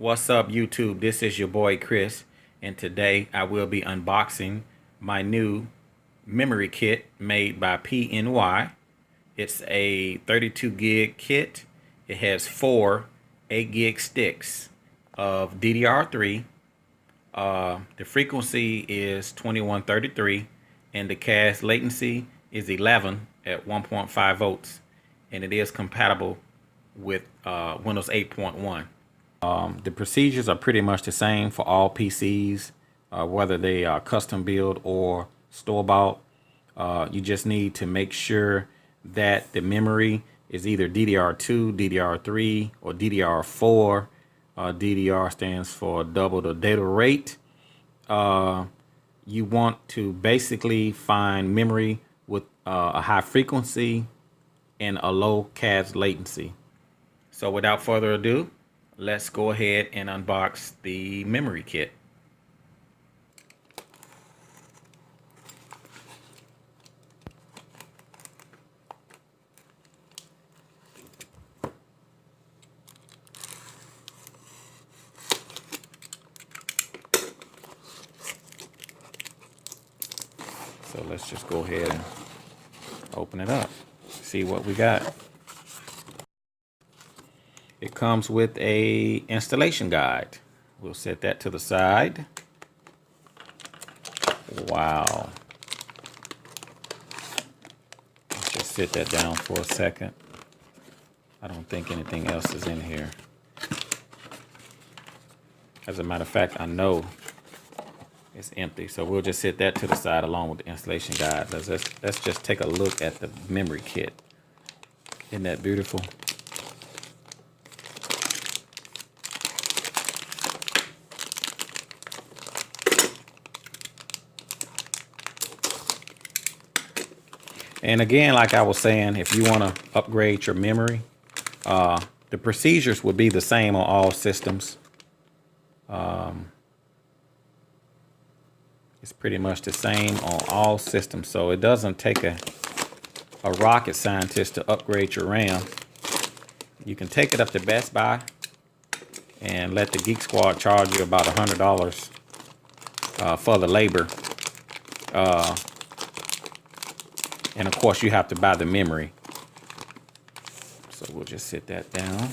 What's up, YouTube? This is your boy Chris, and today I will be unboxing my new memory kit made by PNY. It's a 32 gig kit. It has four 8 gig sticks of DDR3. The frequency is 2133, and the cache latency is 11 at 1.5 volts, and it is compatible with Windows 8.1. The procedures are pretty much the same for all PCs, whether they are custom build or store-bought. You just need to make sure that the memory is either DDR2, DDR3, or DDR4. DDR stands for double the data rate. You want to basically find memory with a high frequency and a low cache latency. So without further ado, let's go ahead and unbox the memory kit. So let's just go ahead and open it up, see what we got. It comes with a installation guide. We'll set that to the side. Wow. Let's just sit that down for a second. I don't think anything else is in here. As a matter of fact, I know it's empty, so we'll just set that to the side along with the installation guide. Let's just take a look at the memory kit. Isn't that beautiful? And again, like I was saying, if you want to upgrade your memory, the procedures would be the same on all systems. It's pretty much the same on all systems, so it doesn't take a rocket scientist to upgrade your RAM. You can take it up to Best Buy and let the Geek Squad charge you about $100 for the labor. And of course, you have to buy the memory. So we'll just sit that down.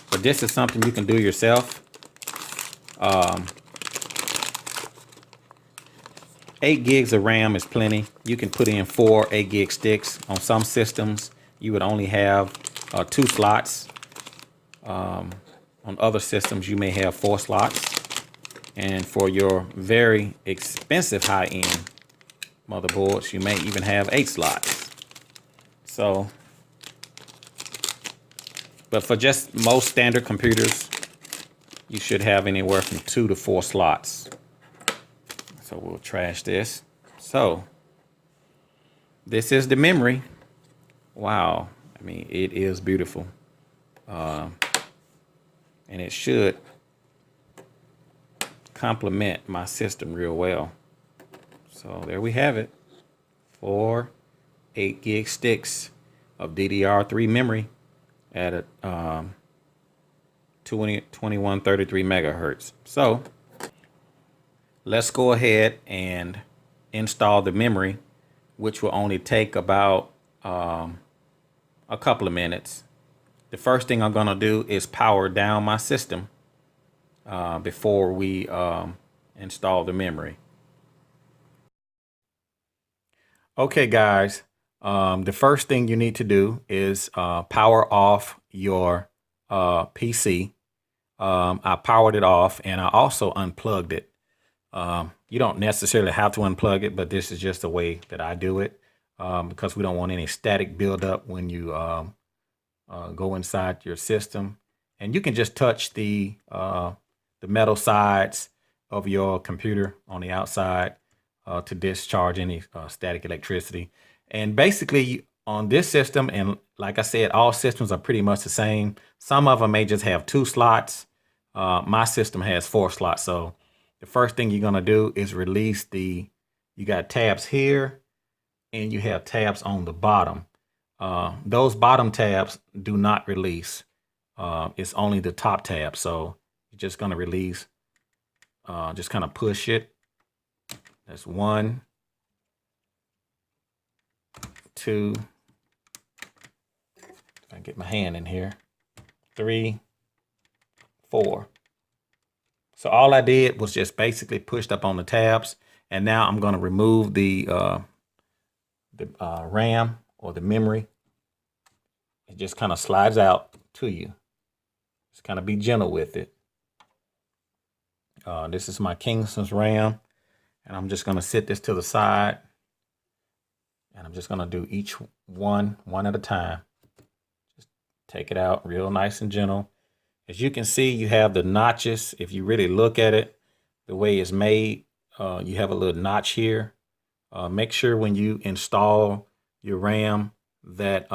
But this is something you can do yourself. 8 gigs of RAM is plenty. You can put in 4 8 gig sticks. On some systems, you would only have 2 slots. On other systems, you may have 4 slots. And for your very expensive high-end motherboards, you may even have 8 slots. So, but for just most standard computers, you should have anywhere from 2 to 4 slots. So we'll trash this. So, this is the memory. Wow. I mean, it is beautiful. And it should complement my system real well. So there we have it. 4 8 gig sticks of DDR3 memory at a 2133 megahertz. So let's go ahead and install the memory, which will only take about a couple of minutes. The first thing I'm going to do is power down my system before we install the memory. Okay, guys, the first thing you need to do is power off your PC. I powered it off, and I also unplugged it. You don't necessarily have to unplug it, but this is just the way that I do it because we don't want any static buildup when you go inside your system. And you can just touch the metal sides of your computer on the outside to discharge any static electricity. And basically on this system, and like I said, all systems are pretty much the same. Some of them may just have 2 slots. My system has 4 slots. So the first thing you're going to do is release you got tabs here and you have tabs on the bottom. Those bottom tabs do not release. It's only the top tab. So you're just going to release, just kind of push it. That's 1, 2, if I get my hand in here, 3, 4. So all I did was just basically pushed up on the tabs, and now I'm going to remove the RAM or the memory. It just kind of slides out to you. Just kind of be gentle with it. This is my Kingston's RAM, and I'm just going to sit this to the side, and I'm just going to do each one at a time. Just take it out real nice and gentle. As you can see, you have the notches. If you really look at it, the way it's made, you have a little notch here. Make sure when you install your RAM that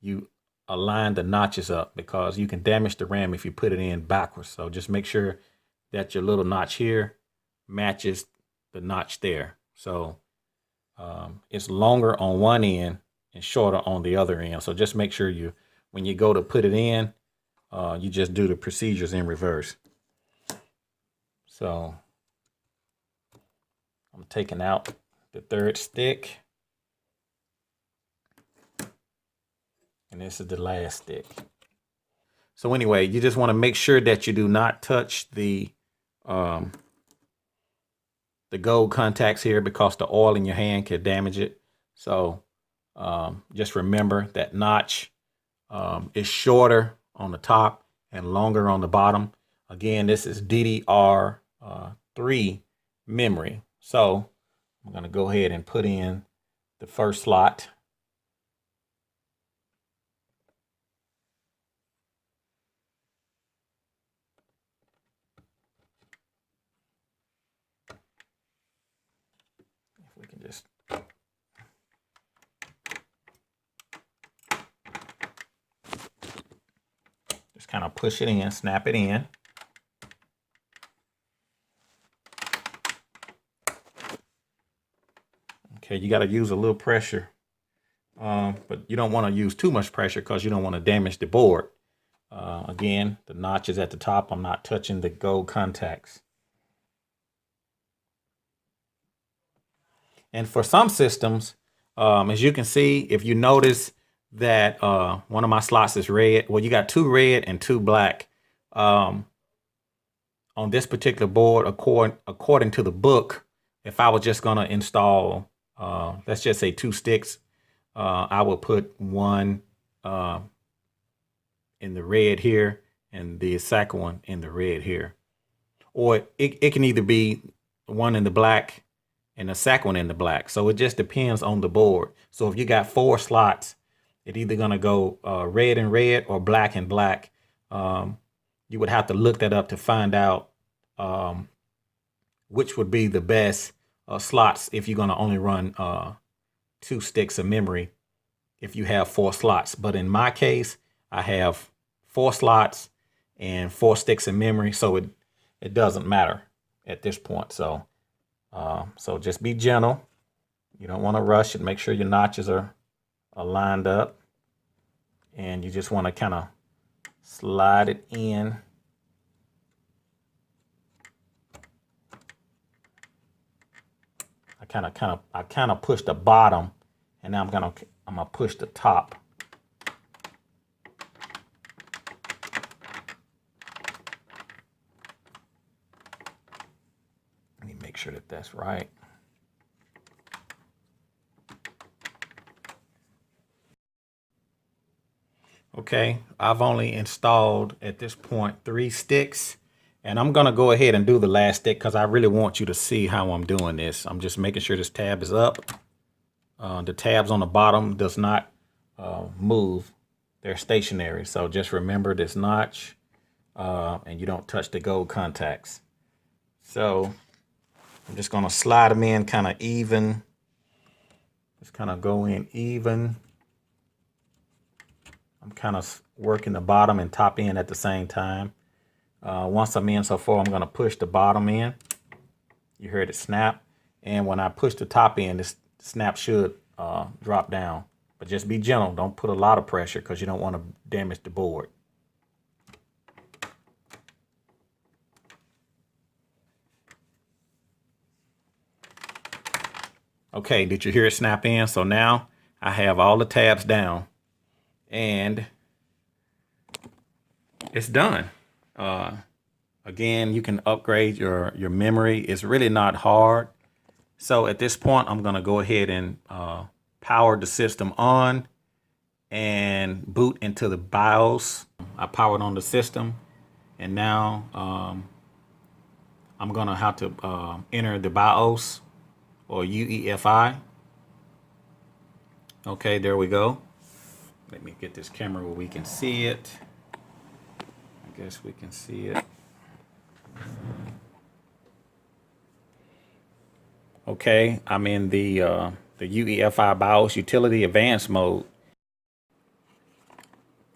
you align the notches up, because you can damage the RAM if you put it in backwards. So just make sure that your little notch here matches the notch there. So it's longer on one end and shorter on the other end. So just make sure when you go to put it in, you just do the procedures in reverse. So I'm taking out the third stick, and this is the last stick. So anyway, you just want to make sure that you do not touch the gold contacts here, because the oil in your hand could damage it. So just remember that notch is shorter on the top and longer on the bottom. Again, this is DDR3 memory. So I'm going to go ahead and put in the first slot. If we can just kind of push it in, snap it in. Okay, you got to use a little pressure, but you don't want to use too much pressure because you don't want to damage the board. Again, the notch is at the top. I'm not touching the gold contacts. And for some systems, as you can see, if you notice that one of my slots is red, well, you got 2 red and 2 black. On this particular board, according to the book, if I was just going to install, let's just say 2 sticks, I would put one in the red here and the second one in the red here. Or it can either be one in the black and the second one in the black. So it just depends on the board. So if you got 4 slots, it's either going to go red and red or black and black. You would have to look that up to find out which would be the best slots if you're going to only run 2 sticks of memory if you have 4 slots. But in my case, I have 4 slots and 4 sticks of memory, so it doesn't matter at this point. So so just be gentle. You don't want to rush it. Make sure your notches are lined up, and you just want to kind of slide it in. I kind of push the bottom, and now I'm gonna push the top. Let me make sure that that's right. Okay, I've only installed at this point 3 sticks, and I'm gonna go ahead and do the last stick because I really want you to see how I'm doing this. I'm just making sure this tab is up. The tabs on the bottom does not move. They're stationary. So just remember this notch, and you don't touch the gold contacts. So I'm just gonna slide them in kind of even. Just kind of go in even. I'm kind of working the bottom and top end at the same time. Once I'm in so far, I'm going to push the bottom in. You heard it snap. And when I push the top end, this snap should drop down. But just be gentle. Don't put a lot of pressure because you don't want to damage the board. Okay, did you hear it snap in? So now I have all the tabs down and it's done. Again, you can upgrade your memory. It's really not hard. So at this point, I'm gonna go ahead and power the system on and boot into the BIOS. I powered on the system and now I'm gonna have to enter the BIOS or UEFI. Okay, there we go. Let me get this camera where we can see it. I guess we can see it. Okay, I'm in the UEFI BIOS utility advanced mode.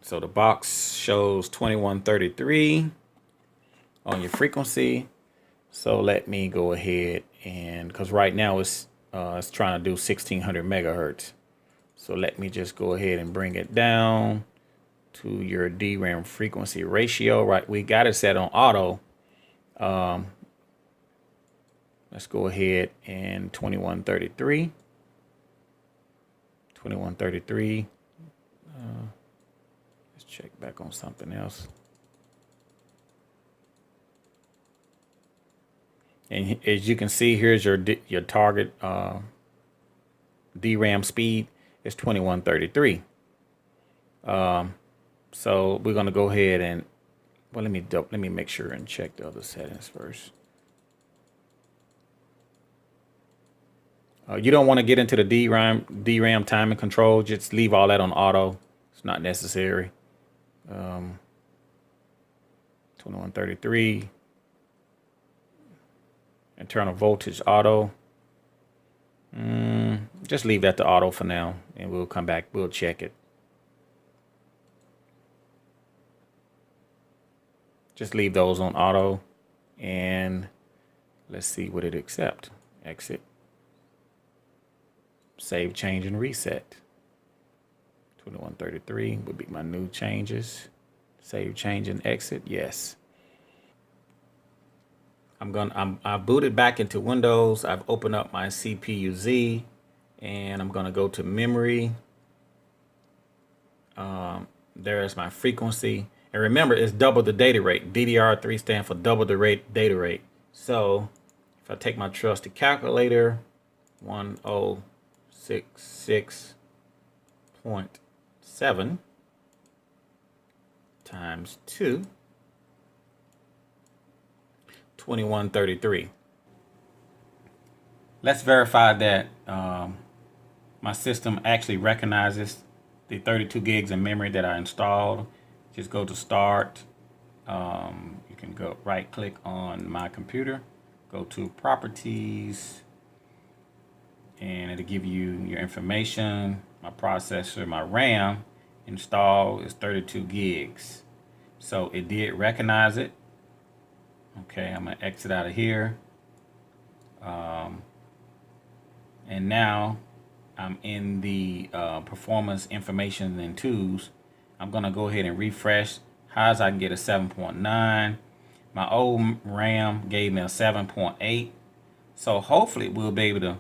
So the box shows 2133 on your frequency. So let me go ahead and, because right now it's trying to do 1600 megahertz. So let me just go ahead and bring it down to your DRAM frequency ratio. Right, we got it set on auto. Let's go ahead and 2133. 2133. Let's check back on something else. And as you can see, here's your target DRAM speed is 2133. So we're gonna go ahead and, well, let me make sure and check the other settings first. You don't want to get into the DRAM timing control. Just leave all that on auto. It's not necessary. 2133. Internal voltage auto. Just leave that to auto for now, and we'll come back. We'll check it. Just leave those on auto, and let's see what it accepts. Exit. Save, change, and reset. 2133 would be my new changes. Save, change, and exit. Yes. I booted back into Windows. I've opened up my CPU-Z, and I'm gonna go to memory. There's my frequency, and remember, it's double the data rate. DDR3 stands for double the data rate. So if I take my trusty calculator, 1066.7 times 2, 2133. Let's verify that my system actually recognizes the 32 gigs of memory that I installed. Just go to start. You can go right click on my computer, go to properties, and it'll give you your information. My processor, my RAM install is 32 gigs. So it did recognize it. Okay, I'm gonna exit out of here. And now I'm in the performance information and tools. I'm gonna go ahead and refresh. How's I can get a 7.9. My old RAM gave me a 7.8. So hopefully we'll be able to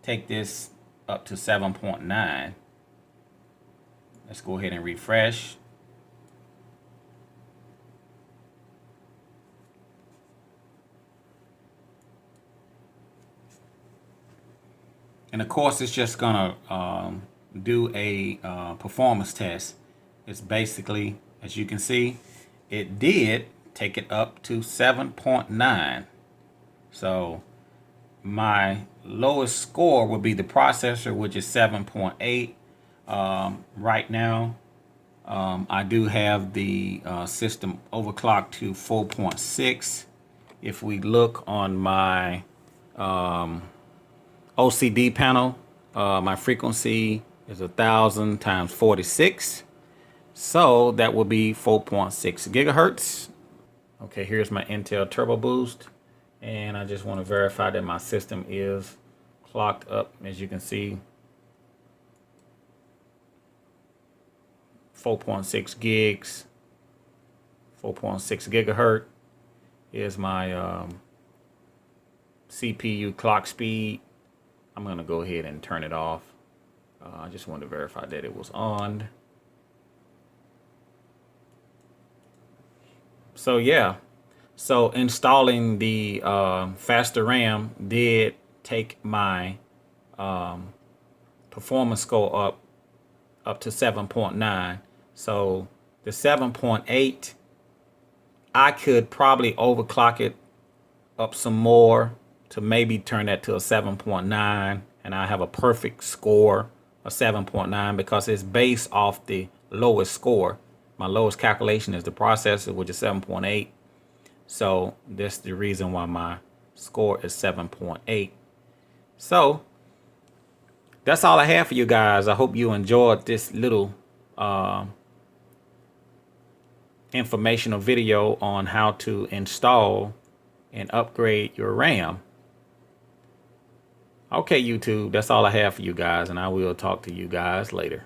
take this up to 7.9. Let's go ahead and refresh. And of course, it's just gonna do a performance test. It's basically, as you can see, it did take it up to 7.9. So my lowest score would be the processor, which is 7.8. Right now, I do have the system overclocked to 4.6. If we look on my OCD panel, my frequency is 1000 times 46. So that will be 4.6 gigahertz. Okay, here's my Intel Turbo Boost. And I just want to verify that my system is clocked up. As you can see, 4.6 gigs, 4.6 gigahertz. Here's my CPU clock speed. I'm gonna go ahead and turn it off. I just wanted to verify that it was on. So yeah, so installing the faster RAM did take my performance score up to 7.9. So the 7.8, I could probably overclock it up some more to maybe turn that to a 7.9, and I have a perfect score of 7.9 because it's based off the lowest score. My lowest calculation is the processor, which is 7.8. So that's the reason why my score is 7.8. So that's all I have for you guys. I hope you enjoyed this little informational video on how to install and upgrade your RAM. Okay, YouTube, that's all I have for you guys, and I will talk to you guys later.